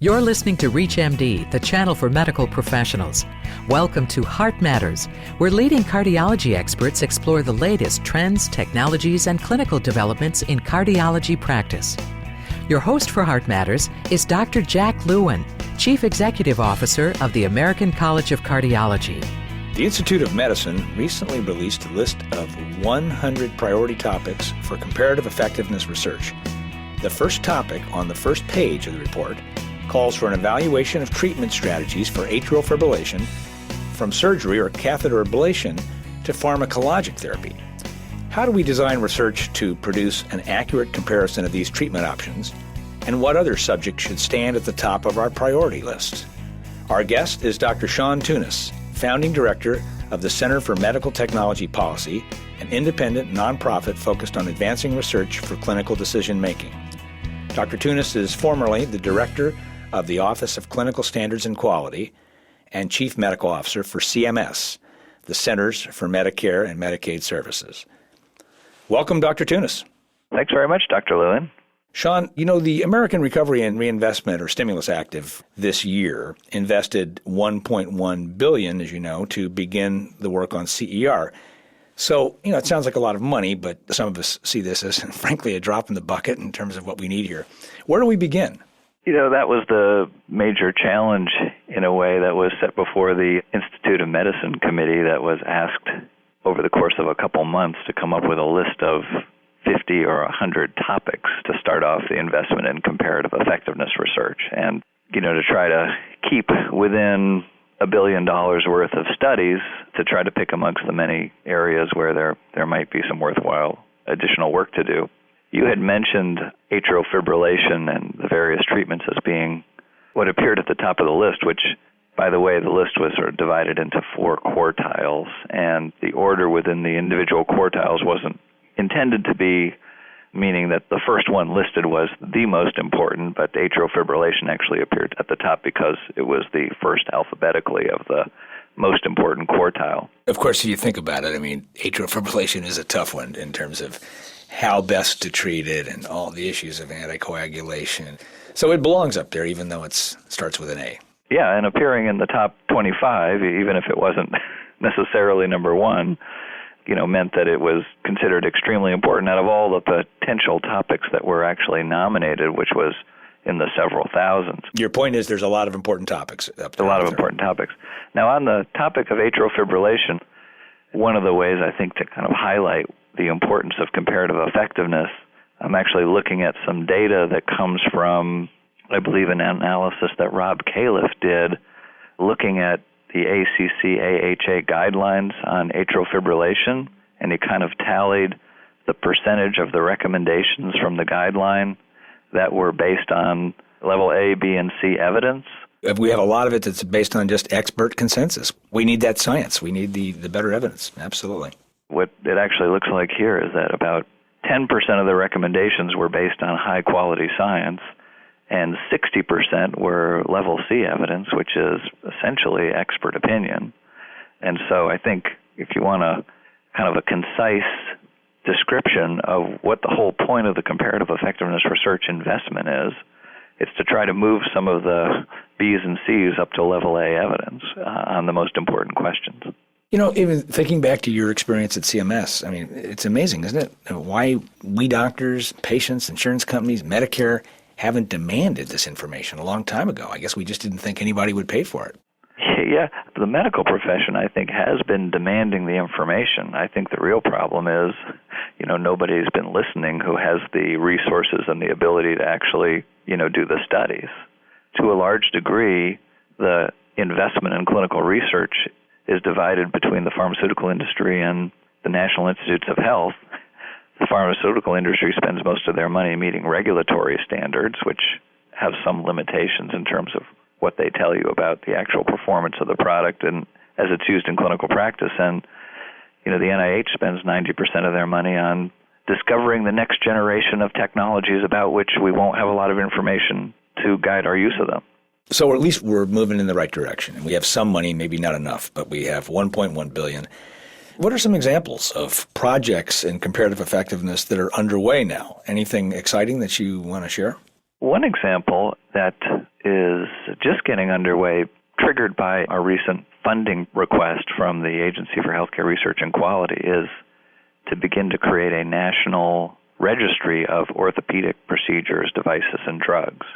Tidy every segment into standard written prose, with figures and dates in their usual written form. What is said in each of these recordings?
You're listening to ReachMD, the channel for medical professionals. Welcome to Heart Matters, where leading cardiology experts explore the latest trends, technologies, and clinical developments in cardiology practice. Your host for Heart Matters is Dr. Jack Lewin, Chief Executive Officer of the American College of Cardiology. The Institute of Medicine recently released a list of 100 priority topics for comparative effectiveness research. The first topic on the first page of the report calls for an evaluation of treatment strategies for atrial fibrillation, from surgery or catheter ablation to pharmacologic therapy. How do we design research to produce an accurate comparison of these treatment options, and what other subjects should stand at the top of our priority list? Our guest is Dr. Sean Tunis, founding director of the Center for Medical Technology Policy, an independent nonprofit focused on advancing research for clinical decision-making. Dr. Tunis is formerly the director of the Office of Clinical Standards and Quality and Chief Medical Officer for CMS, the Centers for Medicare and Medicaid Services. Welcome, Dr. Tunis. Thanks very much, Dr. Lewin. Sean, the American Recovery and Reinvestment, or Stimulus Act of this year, invested $1.1 billion, as you know, to begin the work on CER. So, it sounds like a lot of money, but some of us see this as, frankly, a drop in the bucket in terms of what we need here. Where do we begin? That was the major challenge, in a way, that was set before the Institute of Medicine committee that was asked over the course of a couple months to come up with a list of 50 or 100 topics to start off the investment in comparative effectiveness research. And, to try to keep within $1 billion worth of studies to try to pick amongst the many areas where there might be some worthwhile additional work to do. You had mentioned atrial fibrillation and the various treatments as being what appeared at the top of the list, which, by the way, the list was sort of divided into 4 quartiles, and the order within the individual quartiles wasn't intended to be meaning that the first one listed was the most important, but atrial fibrillation actually appeared at the top because it was the first alphabetically of the most important quartile. Of course, if you think about it, atrial fibrillation is a tough one in terms of how best to treat it and all the issues of anticoagulation. So it belongs up there, even though it starts with an A. Yeah, and appearing in the top 25, even if it wasn't necessarily number one, meant that it was considered extremely important out of all the potential topics that were actually nominated, which was in the several thousands. Your point is there's a lot of important topics up there. A lot of important topics. Now, on the topic of atrial fibrillation, one of the ways I think to kind of highlight the importance of comparative effectiveness, I'm actually looking at some data that comes from, I believe, an analysis that Rob Califf did looking at the ACC-AHA guidelines on atrial fibrillation, and he kind of tallied the percentage of the recommendations from the guideline that were based on level A, B, and C evidence. We have a lot of it that's based on just expert consensus. We need that science. We need the better evidence. Absolutely. What it actually looks like here is that about 10% of the recommendations were based on high-quality science, and 60% were level C evidence, which is essentially expert opinion. And so I think if you want a kind of a concise description of what the whole point of the comparative effectiveness research investment is, it's to try to move some of the B's and C's up to level A evidence on the most important questions. Even thinking back to your experience at CMS, it's amazing, isn't it? Why we doctors, patients, insurance companies, Medicare haven't demanded this information a long time ago. I guess we just didn't think anybody would pay for it. Yeah, the medical profession, I think, has been demanding the information. I think the real problem is, nobody's been listening who has the resources and the ability to actually, do the studies. To a large degree, the investment in clinical research is divided between the pharmaceutical industry and the National Institutes of Health. The pharmaceutical industry spends most of their money meeting regulatory standards, which have some limitations in terms of what they tell you about the actual performance of the product and as it's used in clinical practice. And, the NIH spends 90% of their money on discovering the next generation of technologies about which we won't have a lot of information to guide our use of them. So at least we're moving in the right direction. We have some money, maybe not enough, but we have $1.1 billion. What are some examples of projects in comparative effectiveness that are underway now? Anything exciting that you want to share? One example that is just getting underway, triggered by our recent funding request from the Agency for Healthcare Research and Quality, is to begin to create a national registry of orthopedic procedures, devices, and drugs.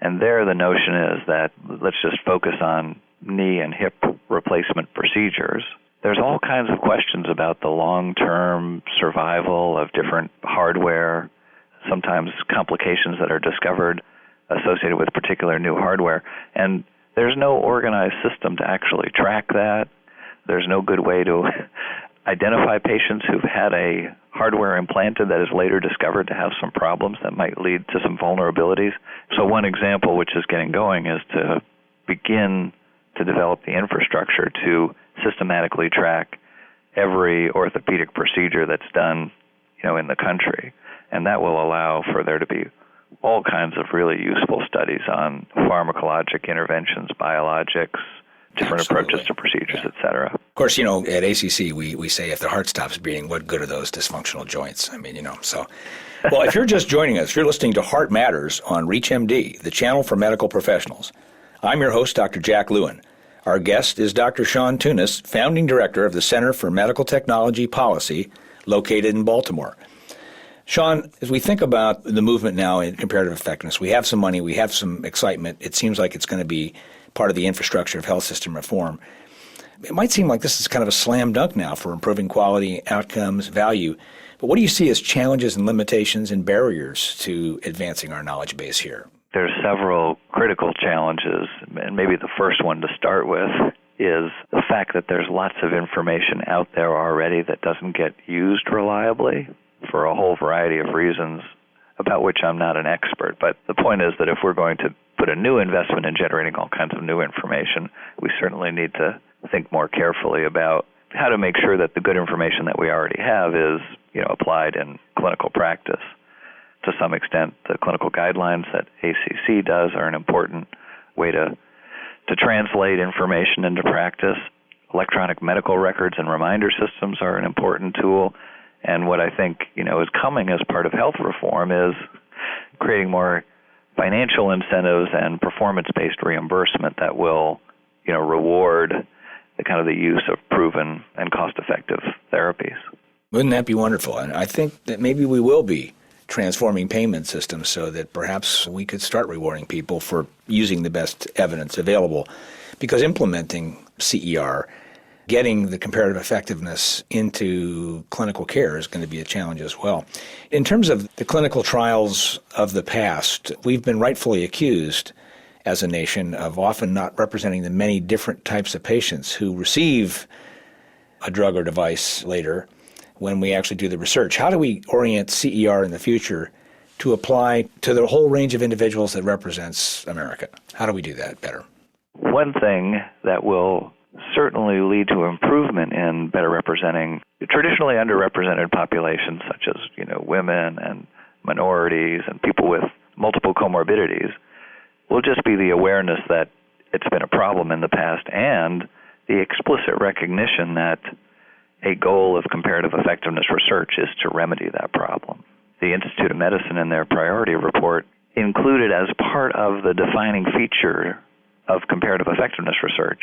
And there the notion is that let's just focus on knee and hip replacement procedures. There's all kinds of questions about the long-term survival of different hardware, sometimes complications that are discovered associated with particular new hardware. And there's no organized system to actually track that. There's no good way to identify patients who've had a hardware implanted that is later discovered to have some problems that might lead to some vulnerabilities. So one example which is getting going is to begin to develop the infrastructure to systematically track every orthopedic procedure that's done, in the country. And that will allow for there to be all kinds of really useful studies on pharmacologic interventions, biologics, different approaches to procedures, et cetera. Of course, at ACC, we say if the heart stops beating, what good are those dysfunctional joints? So. Well, if you're just joining us, you're listening to Heart Matters on ReachMD, the channel for medical professionals. I'm your host, Dr. Jack Lewin. Our guest is Dr. Sean Tunis, founding director of the Center for Medical Technology Policy, located in Baltimore. Sean, as we think about the movement now in comparative effectiveness, we have some money, we have some excitement. It seems like it's going to be part of the infrastructure of health system reform. It might seem like this is kind of a slam dunk now for improving quality, outcomes, value. But what do you see as challenges and limitations and barriers to advancing our knowledge base here? There's several critical challenges, and maybe the first one to start with is the fact that there's lots of information out there already that doesn't get used reliably for a whole variety of reasons about which I'm not an expert. But the point is that if we're going to put a new investment in generating all kinds of new information, we certainly need to think more carefully about how to make sure that the good information that we already have is, applied in clinical practice. To some extent, the clinical guidelines that ACC does are an important way to translate information into practice. Electronic medical records and reminder systems are an important tool. And what I think, is coming as part of health reform is creating more financial incentives and performance-based reimbursement that will, reward the use of proven and cost-effective therapies. Wouldn't that be wonderful? And I think that maybe we will be transforming payment systems so that perhaps we could start rewarding people for using the best evidence available, because implementing CER, getting the comparative effectiveness into clinical care is going to be a challenge as well. In terms of the clinical trials of the past, we've been rightfully accused as a nation of often not representing the many different types of patients who receive a drug or device later when we actually do the research. How do we orient CER in the future to apply to the whole range of individuals that represents America? How do we do that better? One thing that will certainly lead to improvement in better representing traditionally underrepresented populations such as, women and minorities and people with multiple comorbidities will just be the awareness that it's been a problem in the past and the explicit recognition that a goal of comparative effectiveness research is to remedy that problem. The Institute of Medicine in their priority report included as part of the defining feature of comparative effectiveness research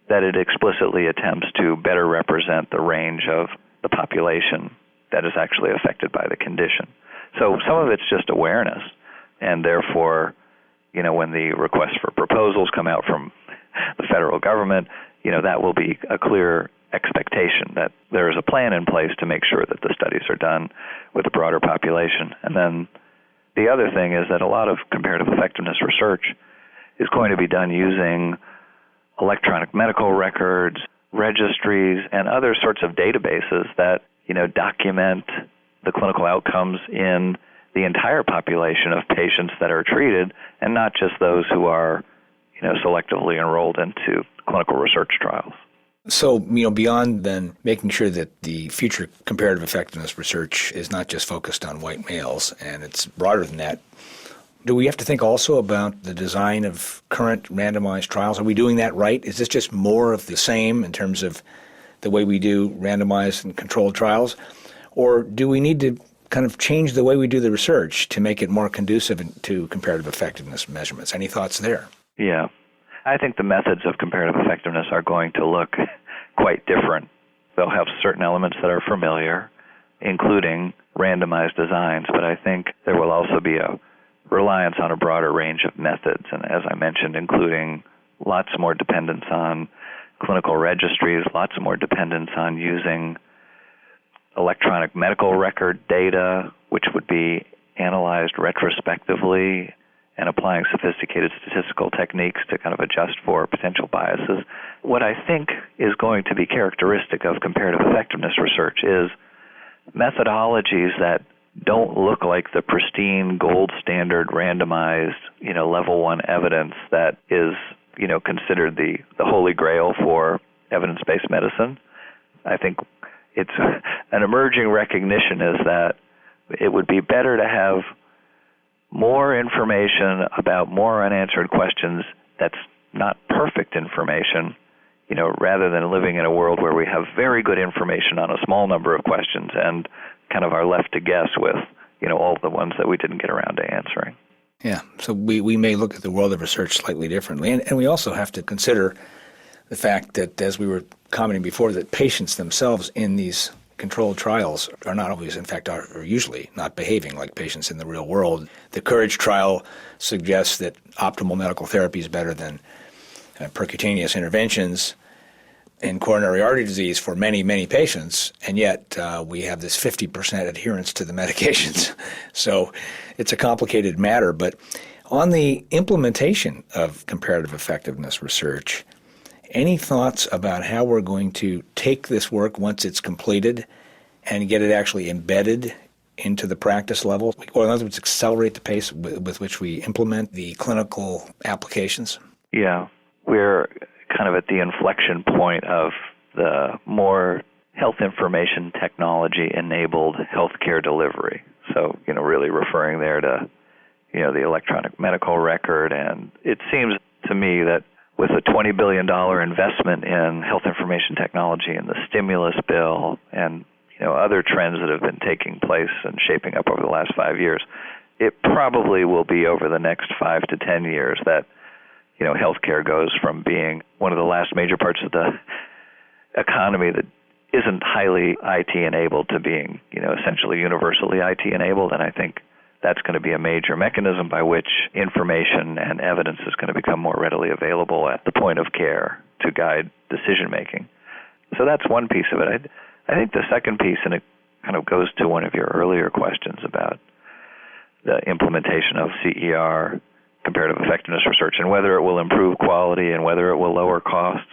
that it explicitly attempts to better represent the range of the population that is actually affected by the condition. So some of it's just awareness, and therefore, when the requests for proposals come out from the federal government, that will be a clear expectation that there is a plan in place to make sure that the studies are done with a broader population. And then the other thing is that a lot of comparative effectiveness research is going to be done using electronic medical records, registries, and other sorts of databases that, document the clinical outcomes in the entire population of patients that are treated, and not just those who are, selectively enrolled into clinical research trials. So, beyond then making sure that the future comparative effectiveness research is not just focused on white males, and it's broader than that, do we have to think also about the design of current randomized trials? Are we doing that right? Is this just more of the same in terms of the way we do randomized and controlled trials? Or do we need to kind of change the way we do the research to make it more conducive to comparative effectiveness measurements. Any thoughts there? Yeah. I think the methods of comparative effectiveness are going to look quite different. They'll have certain elements that are familiar, including randomized designs, but I think there will also be a reliance on a broader range of methods, and as I mentioned, including lots more dependence on clinical registries, lots more dependence on using electronic medical record data, which would be analyzed retrospectively, and applying sophisticated statistical techniques to kind of adjust for potential biases. What I think is going to be characteristic of comparative effectiveness research is methodologies that don't look like the pristine gold standard randomized, level 1 evidence that is, considered the holy grail for evidence-based medicine. I think it's an emerging recognition is that it would be better to have more information about more unanswered questions that's not perfect information, rather than living in a world where we have very good information on a small number of questions and kind of are left to guess with, all the ones that we didn't get around to answering. Yeah, so we may look at the world of research slightly differently. And we also have to consider the fact that, as we were commenting before, that patients themselves in these controlled trials are not always, in fact, are usually not behaving like patients in the real world. The COURAGE trial suggests that optimal medical therapy is better than percutaneous interventions in coronary artery disease for many, many patients, and yet we have this 50% adherence to the medications. So it's a complicated matter. But on the implementation of comparative effectiveness research, any thoughts about how we're going to take this work once it's completed and get it actually embedded into the practice level? Or in other words, accelerate the pace with which we implement the clinical applications? Yeah, we're kind of at the inflection point of the more health information technology-enabled healthcare delivery. So, really referring there to, the electronic medical record. And it seems to me that with a $20 billion investment in health information technology and the stimulus bill and, other trends that have been taking place and shaping up over the last 5 years, it probably will be over the next 5 to 10 years that healthcare goes from being one of the last major parts of the economy that isn't highly IT-enabled to being, essentially universally IT-enabled. And I think that's going to be a major mechanism by which information and evidence is going to become more readily available at the point of care to guide decision-making. So that's one piece of it. I think the second piece, and it kind of goes to one of your earlier questions about the implementation of CER, comparative effectiveness research, and whether it will improve quality and whether it will lower costs.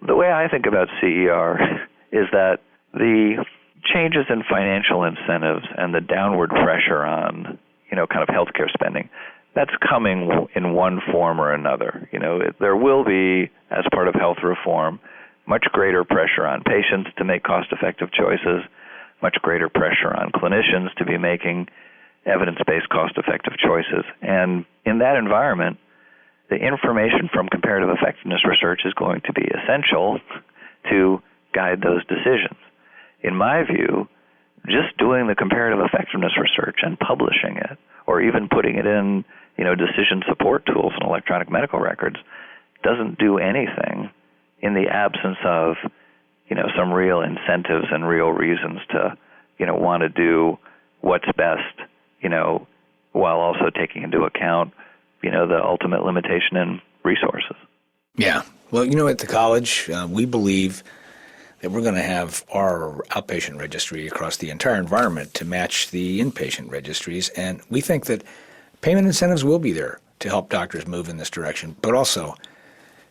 The way I think about CER is that the changes in financial incentives and the downward pressure on, kind of healthcare spending, that's coming in one form or another. There will be, as part of health reform, much greater pressure on patients to make cost-effective choices, much greater pressure on clinicians to be making evidence-based cost-effective choices. And in that environment, the information from comparative effectiveness research is going to be essential to guide those decisions. In my view, just doing the comparative effectiveness research and publishing it, or even putting it in, decision support tools and electronic medical records, doesn't do anything in the absence of, some real incentives and real reasons to, want to do what's best, while also taking into account, the ultimate limitation in resources. Yeah. Well, at the college, we believe that we're going to have our outpatient registry across the entire environment to match the inpatient registries. And we think that payment incentives will be there to help doctors move in this direction. But also,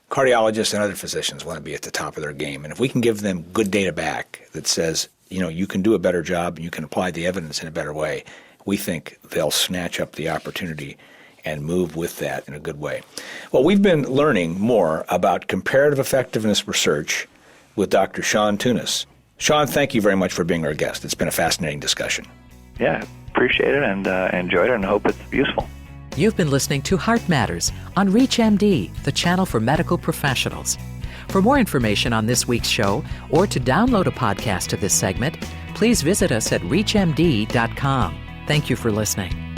cardiologists and other physicians want to be at the top of their game. And if we can give them good data back that says, you can do a better job and you can apply the evidence in a better way, we think they'll snatch up the opportunity and move with that in a good way. Well, we've been learning more about comparative effectiveness research with Dr. Sean Tunis. Sean, thank you very much for being our guest. It's been a fascinating discussion. Yeah, appreciate it and enjoyed it and hope it's useful. You've been listening to Heart Matters on ReachMD, the channel for medical professionals. For more information on this week's show or to download a podcast of this segment, please visit us at reachmd.com. Thank you for listening.